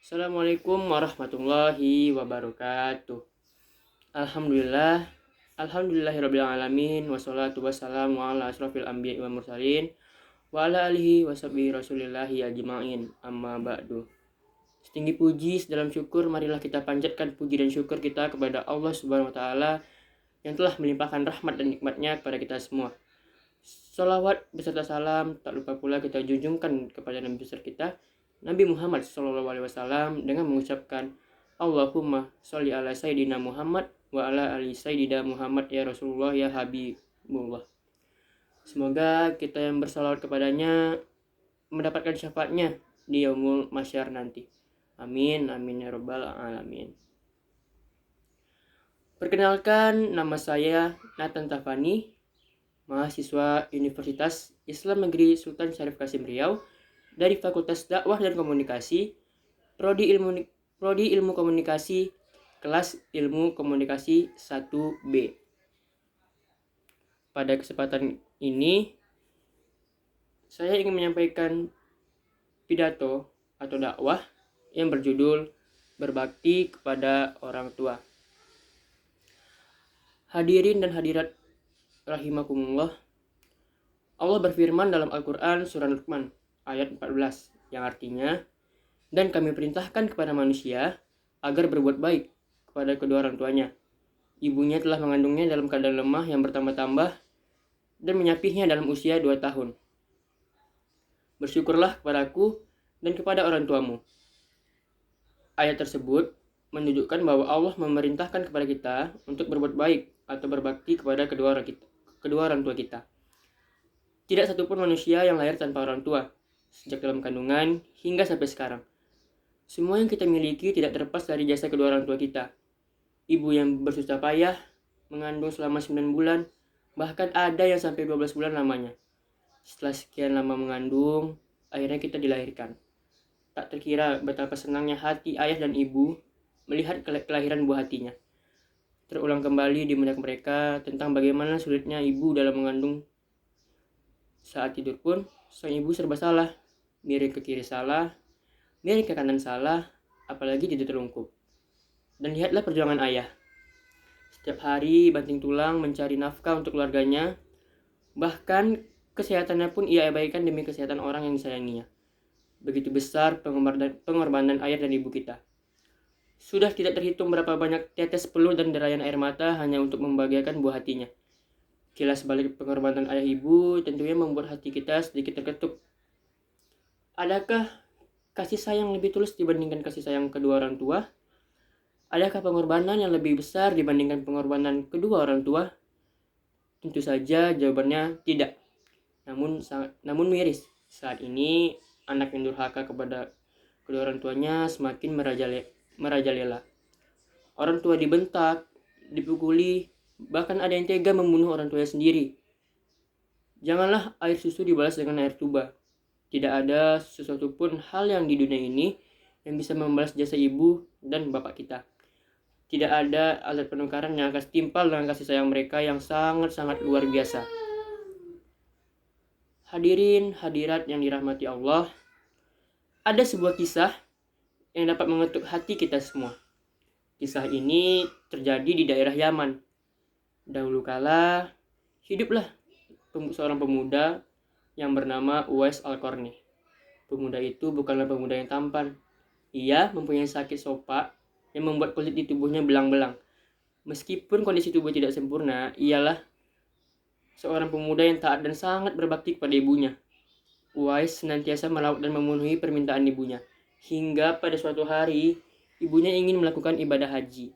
Assalamualaikum warahmatullahi wabarakatuh. Alhamdulillah, alhamdulillahirabbil alamin wassalatu wassalamu ala asrofil anbiya'i wal mursalin wa ala alihi washabihi rasulillahi ajma'in. Amma ba'du. Setinggi puji sedalam syukur, marilah kita panjatkan puji dan syukur kita kepada Allah Subhanahu wa taala yang telah melimpahkan rahmat dan nikmatnya kepada kita semua. Salawat beserta salam tak lupa pula kita junjungkan kepada Nabi besar kita Nabi Muhammad SAW dengan mengucapkan Allahumma sholli ala Sayyidina Muhammad wa ala ali Sayyidina Muhammad ya Rasulullah ya Habibullah. Semoga kita yang bersalawat kepadanya mendapatkan syafaatnya di yaumul masyar nanti. Amin, amin ya rabbal alamin. Perkenalkan, nama saya Nathan Tafani, mahasiswa Universitas Islam Negeri Sultan Syarif Kasim Riau dari Fakultas Dakwah dan Komunikasi, Prodi Ilmu Komunikasi, kelas Ilmu Komunikasi 1B. Pada kesempatan ini, saya ingin menyampaikan pidato atau dakwah yang berjudul Berbakti kepada Orang Tua. Hadirin dan hadirat rahimakumullah, Allah berfirman dalam Al-Quran surah Luqman ayat 14 yang artinya, dan kami perintahkan kepada manusia agar berbuat baik kepada kedua orang tuanya. Ibunya telah mengandungnya dalam keadaan lemah yang bertambah-tambah dan menyapihnya dalam usia 2 tahun. Bersyukurlah kepadaku dan kepada orang tuamu. Ayat tersebut menunjukkan bahwa Allah memerintahkan kepada kita untuk berbuat baik atau berbakti kepada kedua orang tua kita. Tidak satupun manusia yang lahir tanpa orang tua, sejak dalam kandungan hingga sampai sekarang. Semua yang kita miliki tidak terlepas dari jasa kedua orang tua kita. Ibu yang bersusah payah mengandung selama 9 bulan, bahkan ada yang sampai 12 bulan lamanya. Setelah sekian lama mengandung, akhirnya kita dilahirkan. Tak terkira betapa senangnya hati ayah dan ibu melihat kelahiran buah hatinya. Terulang kembali di benak mereka tentang bagaimana sulitnya ibu dalam mengandung. Saat tidur pun, sang ibu serba salah. Miring ke kiri salah, miring ke kanan salah, apalagi tidur terlungkup. Dan lihatlah perjuangan ayah. Setiap hari banting tulang mencari nafkah untuk keluarganya. Bahkan kesehatannya pun ia abaikan demi kesehatan orang yang disayanginya. Begitu besar pengorbanan ayah dan ibu kita. Sudah tidak terhitung berapa banyak tetes peluh dan derayan air mata hanya untuk membahagiakan buah hatinya. Kilas balik pengorbanan ayah ibu tentunya membuat hati kita sedikit terketuk. Adakah kasih sayang lebih tulus dibandingkan kasih sayang kedua orang tua? Adakah pengorbanan yang lebih besar dibandingkan pengorbanan kedua orang tua? Tentu saja jawabannya tidak. Namun miris, saat ini anak yang durhaka kepada kedua orang tuanya semakin merajalela. Orang tua dibentak, dipukuli, bahkan ada yang tega membunuh orang tuanya sendiri. Janganlah air susu dibalas dengan air tuba. Tidak ada sesuatu pun hal yang di dunia ini yang bisa membalas jasa ibu dan bapak kita. Tidak ada alat penukaran yang akan setimpal dengan kasih sayang mereka yang sangat-sangat luar biasa. Hadirin hadirat yang dirahmati Allah, ada sebuah kisah yang dapat mengetuk hati kita semua. Kisah ini terjadi di daerah Yaman. Dahulu kala, hiduplah seorang pemuda yang bernama Uwais Al-Qarni. Pemuda itu bukanlah pemuda yang tampan. Ia mempunyai sakit sopak yang membuat kulit di tubuhnya belang-belang. Meskipun kondisi tubuh tidak sempurna, ialah seorang pemuda yang taat dan sangat berbakti kepada ibunya. Uwais senantiasa melawat dan memenuhi permintaan ibunya. Hingga pada suatu hari, ibunya ingin melakukan ibadah haji.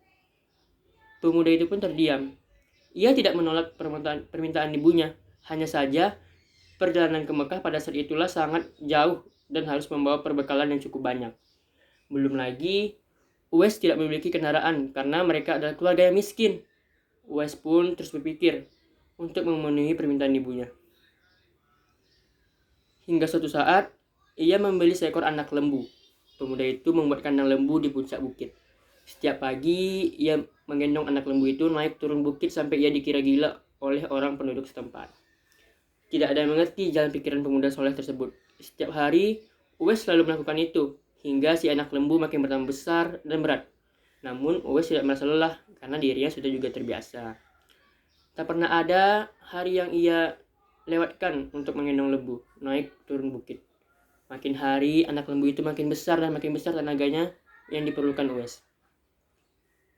Pemuda itu pun terdiam. Ia tidak menolak permintaan ibunya. Hanya saja, perjalanan ke Mekah pada saat itulah sangat jauh dan harus membawa perbekalan yang cukup banyak. Belum lagi, Uwais tidak memiliki kendaraan karena mereka adalah keluarga yang miskin. Uwais pun terus berpikir untuk memenuhi permintaan ibunya. Hingga suatu saat, ia membeli seekor anak lembu. Pemuda itu membuat kandang lembu di puncak bukit. Setiap pagi, ia menggendong anak lembu itu naik turun bukit sampai ia dikira gila oleh orang penduduk setempat. Tidak ada yang mengerti jalan pikiran pemuda soleh tersebut. Setiap hari, Uwais selalu melakukan itu, hingga si anak lembu makin bertambah besar dan berat. Namun Uwais tidak merasa lelah karena dirinya sudah juga terbiasa. Tak pernah ada hari yang ia lewatkan untuk menggendong lembu, naik turun bukit. Makin hari anak lembu itu makin besar dan makin besar tenaganya yang diperlukan Uwais.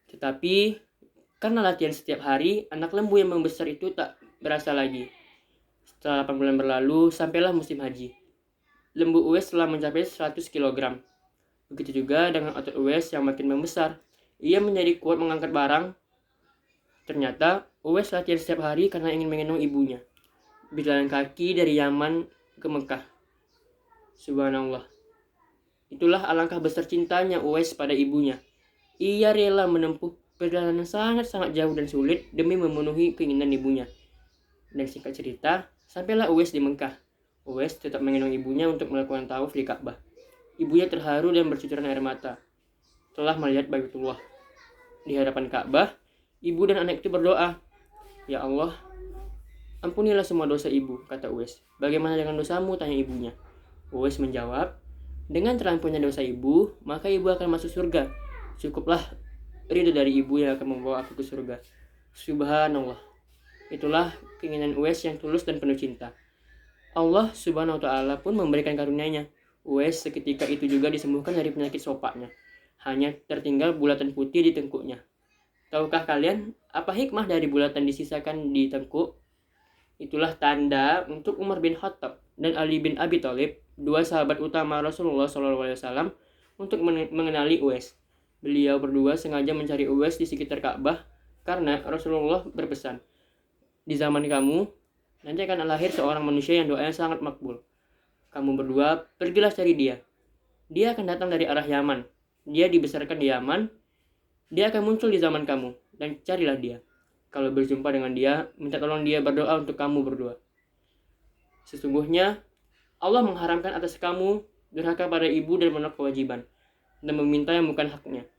Tetapi karena latihan setiap hari, anak lembu yang membesar itu tak berasa lagi. Setelah 8 bulan berlalu, sampailah musim haji. Lembu Uwais telah mencapai 100 kg. Begitu juga dengan otot Uwais yang makin membesar. Ia menjadi kuat mengangkat barang. Ternyata Uwais latihan setiap hari karena ingin menggendong ibunya. Berjalan kaki dari Yaman ke Mekah. Subhanallah. Itulah alangkah besar cintanya Uwais pada ibunya. Ia rela menempuh perjalanan sangat-sangat jauh dan sulit demi memenuhi keinginan ibunya. Dan singkat cerita, sampailah Uwais di Mekah. Uwais tetap menggendong ibunya untuk melakukan tawaf di Ka'bah. Ibunya terharu dan bercucuran air mata telah melihat Baitullah. Di hadapan Ka'bah, ibu dan anak itu berdoa, "Ya Allah, ampunilah semua dosa ibu," kata Uwais. "Bagaimana dengan dosamu?" tanya ibunya. Uwais menjawab, "Dengan terampunnya dosa ibu, maka ibu akan masuk surga. Cukuplah ridho dari ibu yang akan membawa aku ke surga." Subhanallah. Itulah keinginan Uwais yang tulus dan penuh cinta. Allah Subhanahu wa ta'ala pun memberikan karunia-Nya. Uwais seketika itu juga disembuhkan dari penyakit sopaknya. Hanya tertinggal bulatan putih di tengkuknya. Tahukah kalian apa hikmah dari bulatan disisakan di tengkuk? Itulah tanda untuk Umar bin Khattab dan Ali bin Abi Thalib, dua sahabat utama Rasulullah SAW, untuk mengenali Uwais. Beliau berdua sengaja mencari Uwais di sekitar Ka'bah karena Rasulullah berpesan, "Di zaman kamu, nanti akan lahir seorang manusia yang doanya sangat makbul. Kamu berdua pergilah cari dia. Dia akan datang dari arah Yaman. Dia dibesarkan di Yaman. Dia akan muncul di zaman kamu, dan carilah dia. Kalau berjumpa dengan dia, minta tolong dia berdoa untuk kamu berdua. Sesungguhnya Allah mengharamkan atas kamu durhaka pada ibu dan menolak kewajiban, dan meminta yang bukan haknya,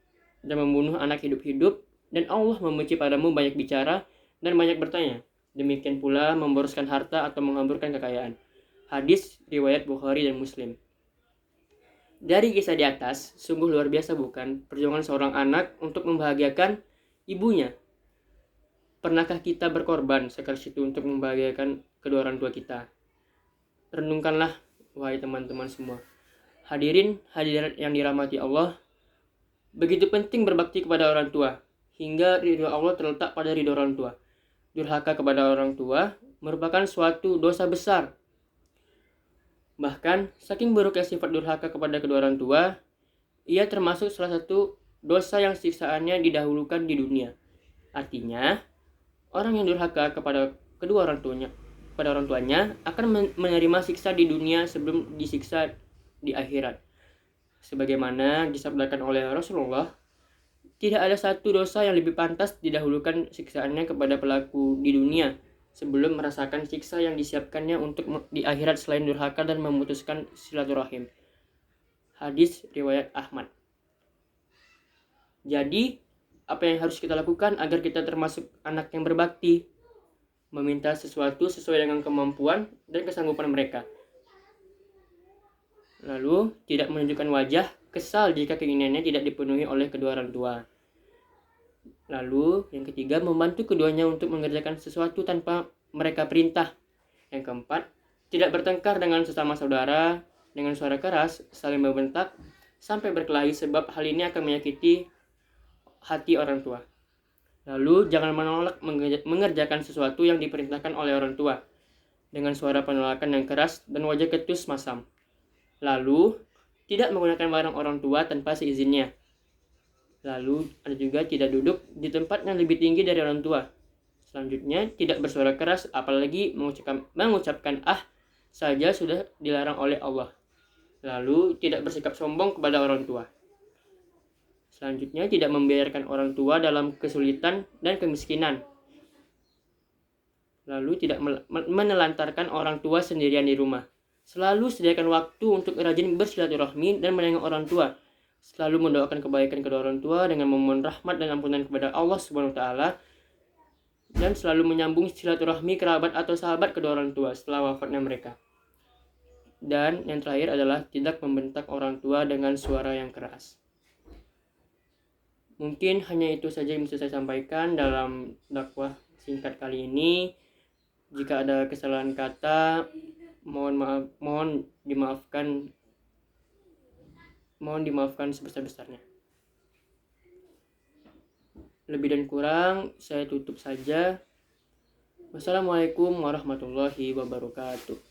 dan membunuh anak hidup-hidup, dan Allah membenci padamu banyak bicara dan banyak bertanya. Demikian pula memboroskan harta atau menghamburkan kekayaan." Hadis riwayat Bukhari dan Muslim. Dari kisah di atas, sungguh luar biasa bukan perjuangan seorang anak untuk membahagiakan ibunya. Pernahkah kita berkorban sekeras itu untuk membahagiakan kedua orang tua kita? Renungkanlah, wahai teman-teman semua. Hadirin hadirat yang dirahmati Allah, begitu penting berbakti kepada orang tua, hingga ridho Allah terletak pada ridho orang tua. Durhaka kepada orang tua merupakan suatu dosa besar. Bahkan, saking buruknya sifat durhaka kepada kedua orang tua, ia termasuk salah satu dosa yang siksaannya didahulukan di dunia. Artinya, orang yang durhaka kepada kedua orang tuanya akan menerima siksa di dunia sebelum disiksa di akhirat. Sebagaimana disabdakan oleh Rasulullah, tidak ada satu dosa yang lebih pantas didahulukan siksaannya kepada pelaku di dunia sebelum merasakan siksa yang disiapkannya untuk di akhirat selain durhaka dan memutuskan silaturahim. Hadis riwayat Ahmad. Jadi, apa yang harus kita lakukan agar kita termasuk anak yang berbakti? Meminta sesuatu sesuai dengan kemampuan dan kesanggupan mereka. Lalu, tidak menunjukkan wajah kesal jika keinginannya tidak dipenuhi oleh kedua orang tua. Lalu, yang ketiga, membantu keduanya untuk mengerjakan sesuatu tanpa mereka perintah. Yang keempat, tidak bertengkar dengan sesama saudara dengan suara keras, saling membentak, sampai berkelahi sebab hal ini akan menyakiti hati orang tua. Lalu, jangan menolak mengerjakan sesuatu yang diperintahkan oleh orang tua dengan suara penolakan yang keras dan wajah ketus masam. Lalu, tidak menggunakan barang orang tua tanpa seizinnya. Lalu, ada juga tidak duduk di tempat yang lebih tinggi dari orang tua. Selanjutnya, tidak bersuara keras, apalagi mengucapkan saja sudah dilarang oleh Allah. Lalu, tidak bersikap sombong kepada orang tua. Selanjutnya, tidak membiarkan orang tua dalam kesulitan dan kemiskinan. Lalu, tidak menelantarkan orang tua sendirian di rumah. Selalu sediakan waktu untuk rajin bersilaturahmi dan menengok orang tua. Selalu mendoakan kebaikan kedua orang tua dengan memohon rahmat dan ampunan kepada Allah Subhanahu wa ta'ala. Dan selalu menyambung silaturahmi kerabat atau sahabat kedua orang tua setelah wafatnya mereka. Dan yang terakhir adalah tidak membentak orang tua dengan suara yang keras. Mungkin hanya itu saja yang bisa saya sampaikan dalam dakwah singkat kali ini. Jika ada kesalahan kata, mohon dimaafkan sebesar-besarnya. Lebih dan kurang saya tutup saja. Wassalamualaikum warahmatullahi wabarakatuh.